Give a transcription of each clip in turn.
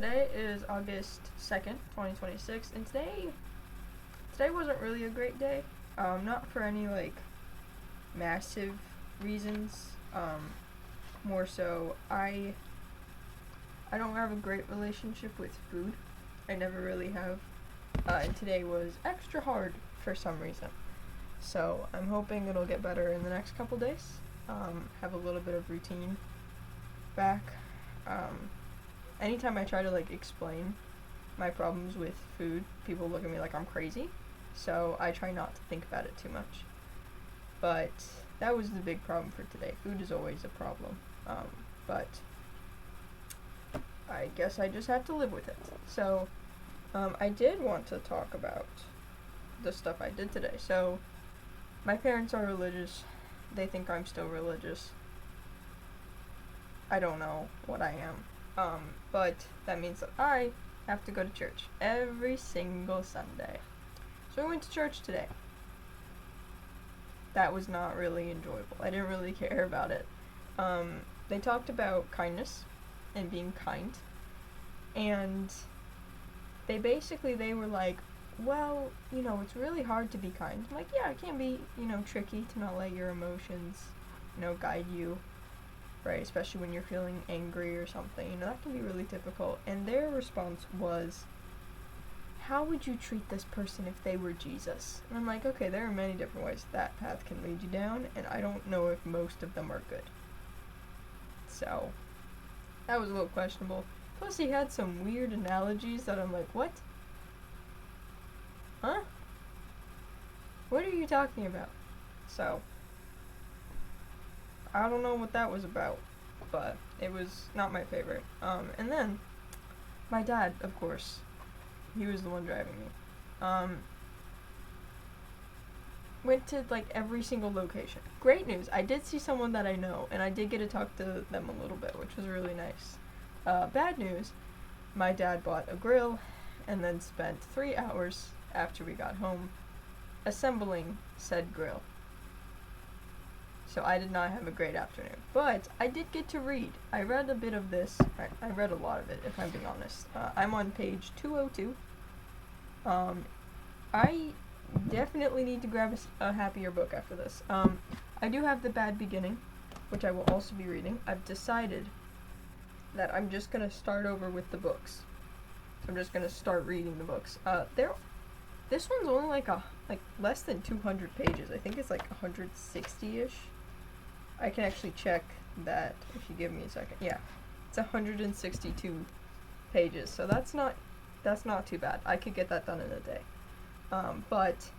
today is August 2nd, 2026, and today wasn't really a great day. Not for any, massive reasons. More so, I don't have a great relationship with food. I never really have. And today was extra hard for some reason. So, I'm hoping it'll get better in the next couple days. Have a little bit of routine back. Anytime I try to explain my problems with food, people look at me like I'm crazy, so I try not to think about it too much. But that was the big problem for today. Food is always a problem, but I guess I just have to live with it. So I did want to talk about the stuff I did today. So my parents are religious. They think I'm still religious. I don't know what I am. But that means that I have to go to church every single Sunday. So I went to church today. That was not really enjoyable. I didn't really care about it. They talked about kindness and being kind. And they were like, well, it's really hard to be kind. I'm like, yeah, it can be, tricky to not let your emotions, guide you. Right, especially when you're feeling angry or something, that can be really difficult. And their response was, how would you treat this person if they were Jesus? And I'm like, okay, there are many different ways that path can lead you down, and I don't know if most of them are good. So, that was a little questionable. Plus, he had some weird analogies that I'm like, what? Huh? What are you talking about? So, I don't know what that was about, but it was not my favorite. And then, my dad, of course, he was the one driving me, went to, every single location. Great news, I did see someone that I know, and I did get to talk to them a little bit, which was really nice. Bad news, my dad bought a grill, and then spent 3 hours after we got home assembling said grill. So I did not have a great afternoon. But I did get to read. I read a bit of this. I read a lot of it, if I'm being honest. I'm on page 202. I definitely need to grab a happier book after this. I do have The Bad Beginning, which I will also be reading. I've decided that I'm just going to start over with the books. I'm just going to start reading the books. This one's only less than 200 pages. I think it's 160-ish. I can actually check that if you give me a second. Yeah, it's 162 pages, so that's not too bad. I could get that done in a day. But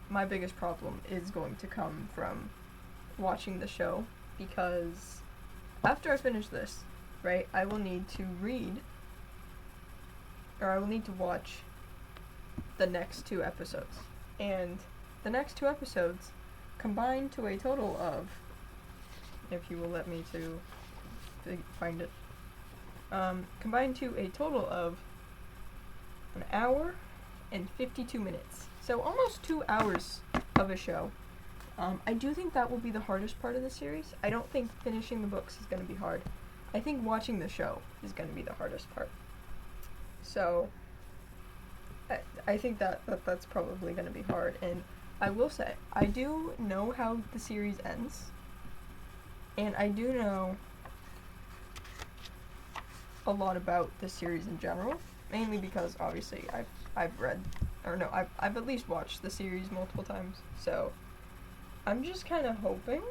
my biggest problem is going to come from watching the show, because after I finish this, right, I will need to watch the next 2 episodes. And the next 2 episodes combine to a total of, if you will let me to find it, combine to a total of 1 hour and 52 minutes. So almost 2 hours of a show. I do think that will be the hardest part of the series. I don't think finishing the books is going to be hard. I think watching the show is going to be the hardest part. So I think that's probably going to be hard. And I will say, I do know how the series ends. And I do know a lot about the series in general. Mainly because, obviously, I've at least watched the series multiple times. So, I'm just kind of hoping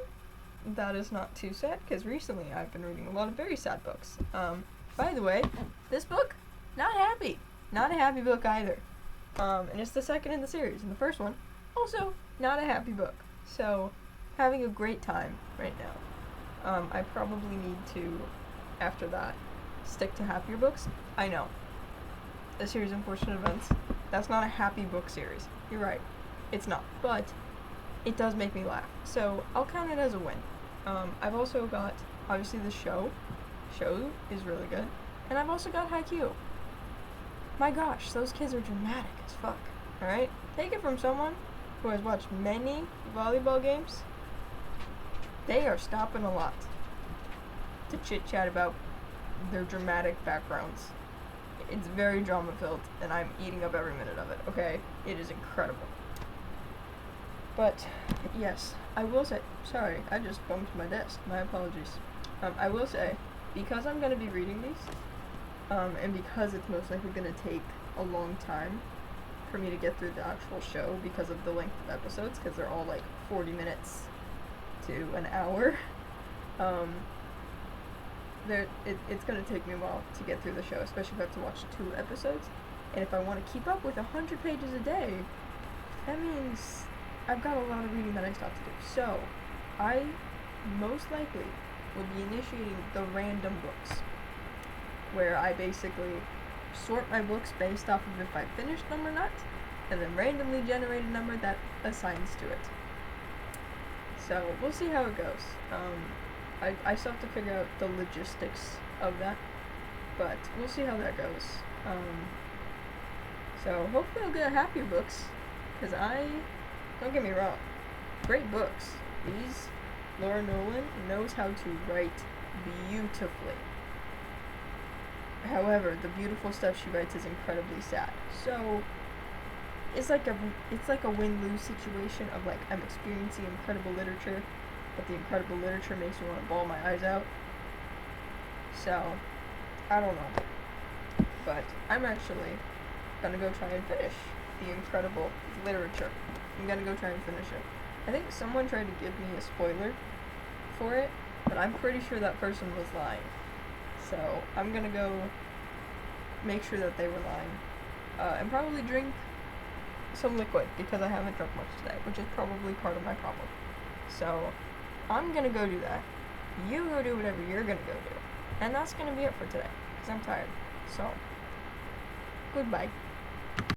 that is not too sad. Because recently I've been reading a lot of very sad books. By the way, this book, not happy. Not a happy book either. And it's the second in the series. And the first one, also not a happy book. So, having a great time right now. I probably need to, after that, stick to happier books. I know. The series Unfortunate Events, that's not a happy book series. You're right. It's not. But it does make me laugh. So, I'll count it as a win. I've also got, obviously, the show. Show is really good. And I've also got Haikyuu. My gosh, those kids are dramatic as fuck. Alright? Take it from someone who has watched many volleyball games. They are stopping a lot to chit-chat about their dramatic backgrounds. It's very drama filled, and I'm eating up every minute of it, okay? It is incredible. But, yes, I will say, sorry, I just bumped my desk, my apologies. I will say, because I'm going to be reading these, and because it's most likely going to take a long time for me to get through the actual show because of the length of episodes, because they're all like 40 minutes to an hour, it's going to take me a while to get through the show, especially if I have to watch 2 episodes. And if I want to keep up with 100 pages a day, that means I've got a lot of reading that I still have to do. So, I most likely will be initiating the random books, where I basically sort my books based off of if I finished them or not, and then randomly generate a number that assigns to it. So, we'll see how it goes. I still have to figure out the logistics of that, but we'll see how that goes. So hopefully I'll get happier books, because don't get me wrong, great books. Laura Nolan knows how to write beautifully. However, the beautiful stuff she writes is incredibly sad. So it's like a win-lose situation of like, I'm experiencing incredible literature, but the incredible literature makes me want to bawl my eyes out. So, I don't know. But I'm actually gonna go try and finish the incredible literature. I'm gonna go try and finish it. I think someone tried to give me a spoiler for it, but I'm pretty sure that person was lying. So, I'm gonna go make sure that they were lying. And probably drink some liquid, because I haven't drunk much today, which is probably part of my problem. So, I'm gonna go do that. You go do whatever you're gonna go do. And that's gonna be it for today, because I'm tired. So, goodbye.